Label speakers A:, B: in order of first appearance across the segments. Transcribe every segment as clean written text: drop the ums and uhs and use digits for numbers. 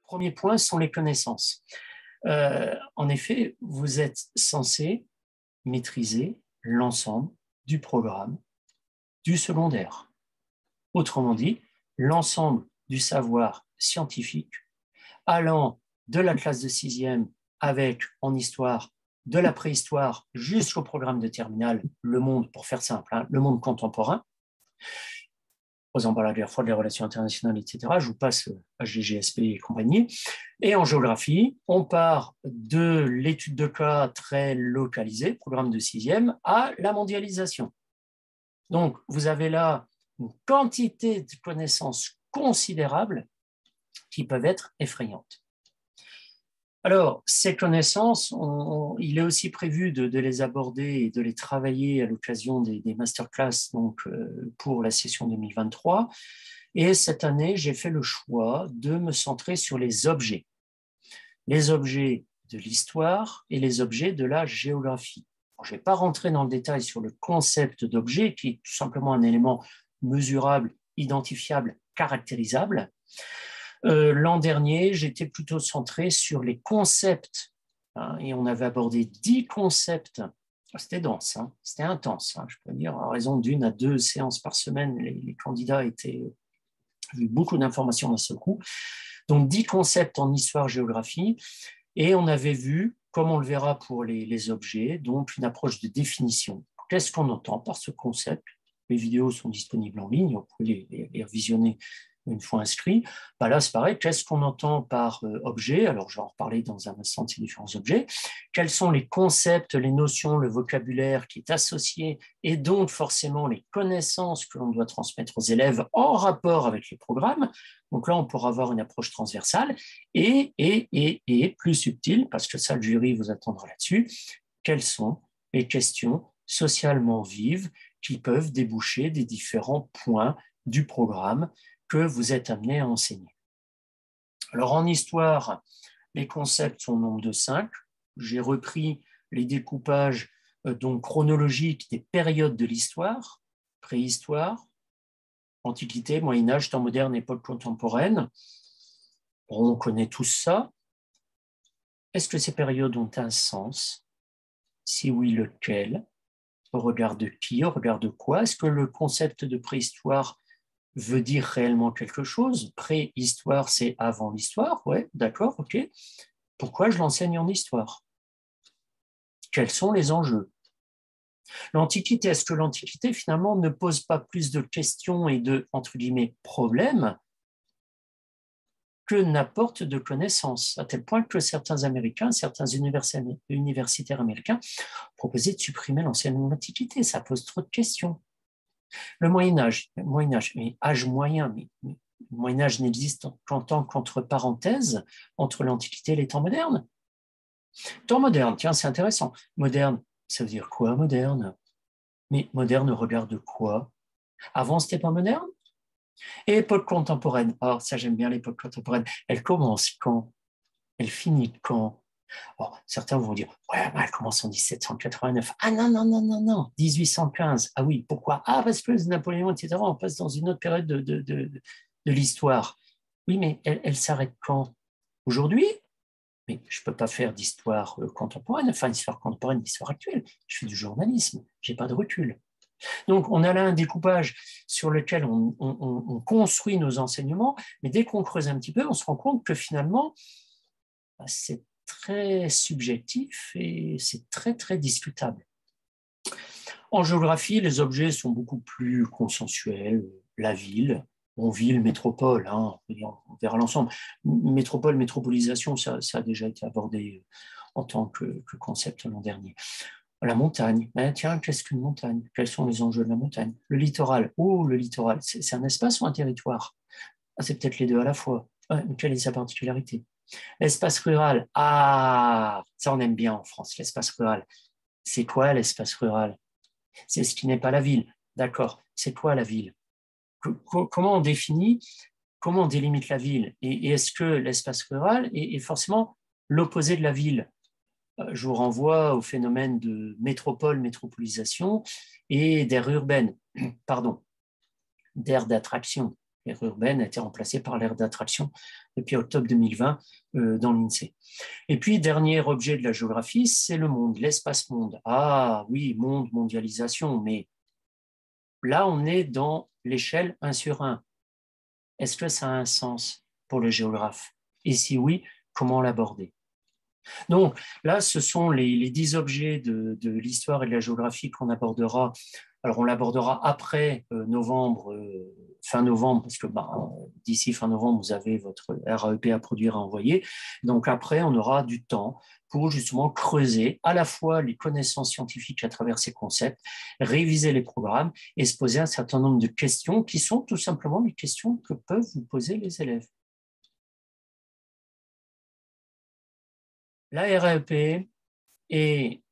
A: Premier point sont les connaissances. En effet, vous êtes censé maîtriser l'ensemble du programme du secondaire. Autrement dit, l'ensemble du savoir scientifique allant de la classe de sixième avec, en histoire, de la préhistoire jusqu'au programme de terminale, le monde, pour faire simple, hein, le monde contemporain, posant par la guerre froide, les relations internationales, etc. Je vous passe HGGSP et compagnie. Et en géographie, on part de l'étude de cas très localisée, programme de sixième, à la mondialisation. Donc, vous avez là une quantité de connaissances considérables qui peuvent être effrayantes. Alors, ces connaissances, il est aussi prévu de les aborder et de les travailler à l'occasion des masterclass donc, pour la session 2023. Et cette année, j'ai fait le choix de me centrer sur les objets de l'histoire et les objets de la géographie. Bon, je ne vais pas rentrer dans le détail sur le concept d'objet, qui est tout simplement un élément mesurable, identifiable, caractérisable. L'an dernier, j'étais plutôt centré sur les concepts, hein, et on avait abordé 10 concepts. C'était dense, hein, c'était intense, hein, je peux dire, à raison d'1 à 2 séances par semaine, les candidats étaient vu beaucoup d'informations d'un seul coup. Donc 10 concepts en histoire-géographie, et on avait vu, comme on le verra pour les objets, donc une approche de définition. Qu'est-ce qu'on entend par ce concept? Les vidéos sont disponibles en ligne, vous pouvez les visionner une fois inscrit. Ben là, c'est pareil, qu'est-ce qu'on entend par objet? Alors, je vais en reparler dans un instant de ces différents objets. Quels sont les concepts, les notions, le vocabulaire qui est associé et donc forcément les connaissances que l'on doit transmettre aux élèves en rapport avec les programmes. Donc là, on pourra avoir une approche transversale et plus subtile, parce que ça, le jury vous attendra là-dessus. Quelles sont les questions socialement vives qui peuvent déboucher des différents points du programme que vous êtes amené à enseigner. Alors en histoire, les concepts sont au nombre de 5. J'ai repris les découpages donc chronologiques des périodes de l'histoire, préhistoire, Antiquité, Moyen-Âge, temps moderne, époque contemporaine. Bon, on connaît tous ça. Est-ce que ces périodes ont un sens? Si oui, lequel? Au regard de qui? Au regard de quoi? Est-ce que le concept de préhistoire veut dire réellement quelque chose? Préhistoire, c'est avant l'histoire, ouais, d'accord, ok. Pourquoi je l'enseigne en histoire? Quels sont les enjeux? L'Antiquité, est-ce que l'Antiquité, finalement, ne pose pas plus de questions et de, entre guillemets, problèmes que n'apporte de connaissances, à tel point que certains Américains, certains universitaires américains proposaient de supprimer l'enseignement de l'Antiquité. Ça pose trop de questions. Le Moyen-Âge, mais âge moyen, mais le Moyen-Âge n'existe qu'en tant qu'entre parenthèses entre l'Antiquité et les temps modernes. Temps moderne, tiens, c'est intéressant. Moderne, ça veut dire quoi, moderne? Mais moderne au regard de quoi? Avant, c'était pas moderne? Et époque contemporaine, oh, ça j'aime bien l'époque contemporaine, elle commence quand? Elle finit quand? Oh, certains vont dire, ouais, elle commence en 1789. Ah non, non, non, non, non, 1815. Ah oui, pourquoi? Ah, parce que Napoléon, etc., on passe dans une autre période de l'histoire. Oui, mais elle s'arrête quand? Aujourd'hui? Mais je ne peux pas faire d'histoire contemporaine, enfin, d'histoire contemporaine, d'histoire actuelle. Je fais du journalisme, je n'ai pas de recul. Donc, on a là un découpage sur lequel on construit nos enseignements, mais dès qu'on creuse un petit peu, on se rend compte que finalement, c'est très subjectif et c'est très, très discutable. En géographie, les objets sont beaucoup plus consensuels. La ville, ville, métropole, hein, on verra l'ensemble. Métropole, métropolisation, ça a déjà été abordé en tant que concept l'an dernier. La montagne, tiens, qu'est-ce qu'une montagne? Quels sont les enjeux de la montagne? Le littoral, le littoral, c'est un espace ou un territoire? Ah, c'est peut-être les deux à la fois. Quelle est sa particularité? L'espace rural, ça on aime bien en France, l'espace rural. C'est quoi l'espace rural? C'est ce qui n'est pas la ville. D'accord, c'est quoi la ville? Comment on définit, comment on délimite la ville? Et est-ce que l'espace rural est forcément l'opposé de la ville? Je vous renvoie au phénomène de métropole, métropolisation et d'aire urbaine. Pardon. d'aire d'attraction. L'aire urbaine a été remplacée par l'aire d'attraction depuis octobre 2020 dans l'INSEE. Et puis, dernier objet de la géographie, c'est le monde, l'espace-monde. Ah oui, monde, mondialisation, mais là, on est dans l'échelle 1 sur 1. Est-ce que ça a un sens pour le géographe? Et si oui, comment l'aborder? Donc là, ce sont les 10 objets de l'histoire et de la géographie qu'on abordera. Alors, on l'abordera après novembre, fin novembre, parce que d'ici fin novembre, vous avez votre RAEP à produire, à envoyer. Donc après, on aura du temps pour justement creuser à la fois les connaissances scientifiques à travers ces concepts, réviser les programmes et se poser un certain nombre de questions qui sont tout simplement les questions que peuvent vous poser les élèves. La RAEP et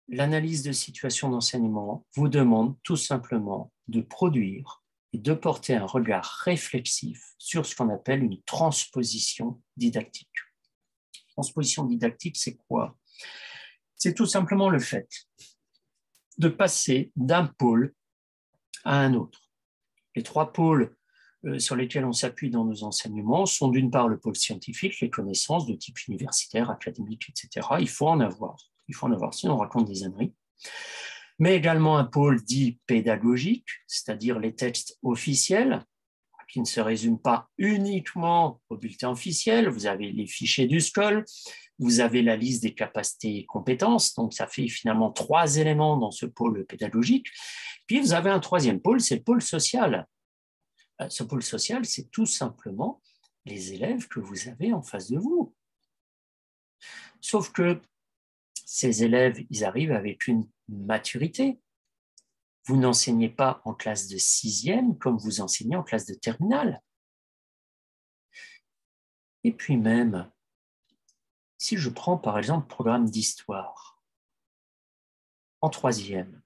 A: l'analyse de situation d'enseignement vous demande tout simplement de produire et de porter un regard réflexif sur ce qu'on appelle une transposition didactique. Transposition didactique, c'est quoi? C'est tout simplement le fait de passer d'un pôle à un autre. Les 3 pôles sur lesquels on s'appuie dans nos enseignements sont d'une part le pôle scientifique, les connaissances de type universitaire, académique, etc. Il faut en avoir, sinon on raconte des âneries. Mais également un pôle dit pédagogique, c'est-à-dire les textes officiels, qui ne se résument pas uniquement au bulletin officiel. Vous avez les fichiers du SCOL, vous avez la liste des capacités et compétences, donc ça fait finalement 3 éléments dans ce pôle pédagogique. Puis vous avez un 3e pôle, c'est le pôle social. Ce pôle social, c'est tout simplement les élèves que vous avez en face de vous. Sauf que ces élèves, ils arrivent avec une maturité. Vous n'enseignez pas en classe de 6e comme vous enseignez en classe de terminale. Et puis même, si je prends par exemple le programme d'histoire, en 3e,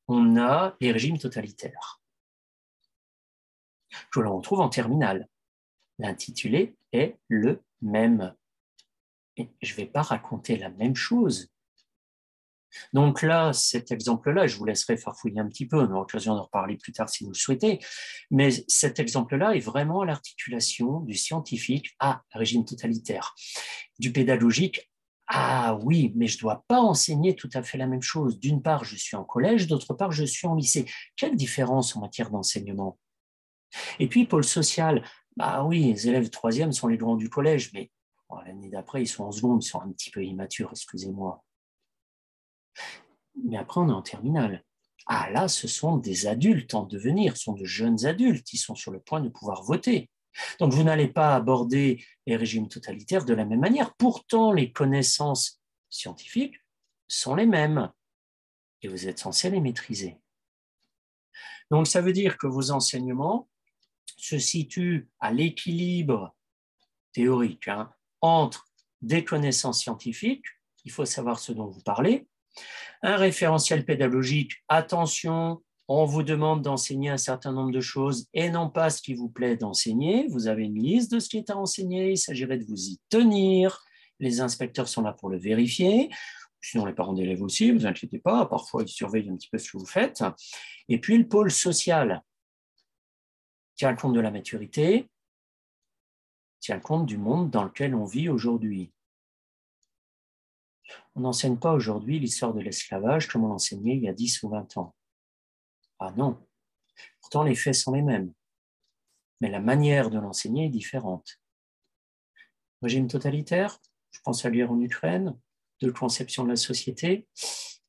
A: on a les régimes totalitaires, que l'on retrouve en terminale. L'intitulé est le même. Et je ne vais pas raconter la même chose. Donc là, cet exemple-là, je vous laisserai farfouiller un petit peu, on aura l'occasion d'en reparler plus tard si vous le souhaitez, mais cet exemple-là est vraiment à l'articulation du scientifique à régime totalitaire, du pédagogique. Ah oui, mais je ne dois pas enseigner tout à fait la même chose. D'une part, je suis en collège, d'autre part, je suis en lycée. Quelle différence en matière d'enseignement? Et puis, pôle social, bah oui, les élèves 3e sont les grands du collège, mais l'année d'après, ils sont en seconde, ils sont un petit peu immatures, excusez-moi. Mais après, on est en terminale. Ah là, ce sont des adultes en devenir, ce sont de jeunes adultes, ils sont sur le point de pouvoir voter. Donc, vous n'allez pas aborder les régimes totalitaires de la même manière. Pourtant, les connaissances scientifiques sont les mêmes et vous êtes censé les maîtriser. Donc, ça veut dire que vos enseignements se situent à l'équilibre théorique entre des connaissances scientifiques, il faut savoir ce dont vous parlez, un référentiel pédagogique, attention, on vous demande d'enseigner un certain nombre de choses et non pas ce qui vous plaît d'enseigner. Vous avez une liste de ce qui est à enseigner, il s'agirait de vous y tenir. Les inspecteurs sont là pour le vérifier. Sinon, les parents d'élèves aussi, ne vous inquiétez pas, parfois ils surveillent un petit peu ce que vous faites. Et puis le pôle social tient compte de la maturité, tient compte du monde dans lequel on vit aujourd'hui. On n'enseigne pas aujourd'hui l'histoire de l'esclavage comme on l'enseignait il y a 10 ou 20 ans. Ah non. Pourtant, les faits sont les mêmes. Mais la manière de l'enseigner est différente. Régime totalitaire, je pense à la guerre en Ukraine, de conception de la société,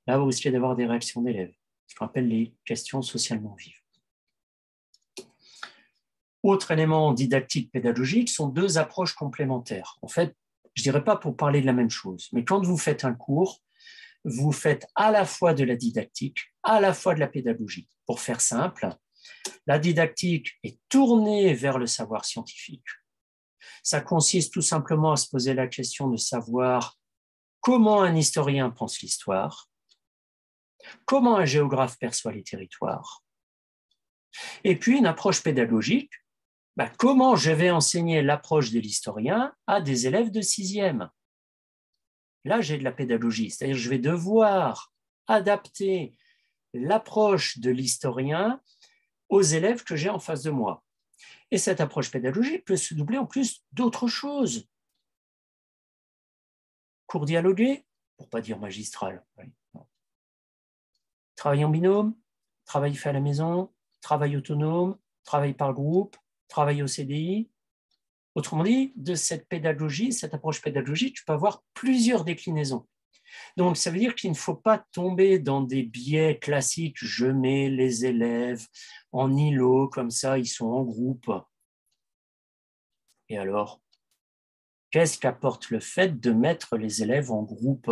A: là, vous risquez d'avoir des réactions d'élèves, ce qu'on appelle les questions socialement vives. Autre élément didactique pédagogique sont 2 approches complémentaires. En fait, je ne dirais pas pour parler de la même chose, mais quand vous faites un cours, vous faites à la fois de la didactique, à la fois de la pédagogie. Pour faire simple, la didactique est tournée vers le savoir scientifique. Ça consiste tout simplement à se poser la question de savoir comment un historien pense l'histoire, comment un géographe perçoit les territoires, et puis une approche pédagogique, comment je vais enseigner l'approche de l'historien à des élèves de 6e. Là, j'ai de la pédagogie, c'est-à-dire que je vais devoir adapter l'approche de l'historien aux élèves que j'ai en face de moi. Et cette approche pédagogique peut se doubler en plus d'autres choses. Cours dialogué, pour ne pas dire magistral. Travail en binôme, travail fait à la maison, travail autonome, travail par groupe, travail au CDI. Autrement dit, de cette pédagogie, cette approche pédagogique, tu peux avoir plusieurs déclinaisons. Donc, ça veut dire qu'il ne faut pas tomber dans des biais classiques. Je mets les élèves en îlot, comme ça, ils sont en groupe. Et alors, qu'est-ce qu'apporte le fait de mettre les élèves en groupe?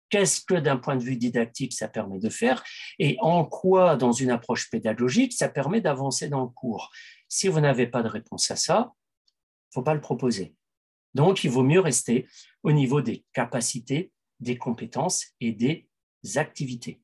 A: Qu'est-ce que, d'un point de vue didactique, ça permet de faire? Et en quoi, dans une approche pédagogique, ça permet d'avancer dans le cours? Si vous n'avez pas de réponse à ça, il ne faut pas le proposer. Donc, il vaut mieux rester au niveau des capacités, des compétences et des activités.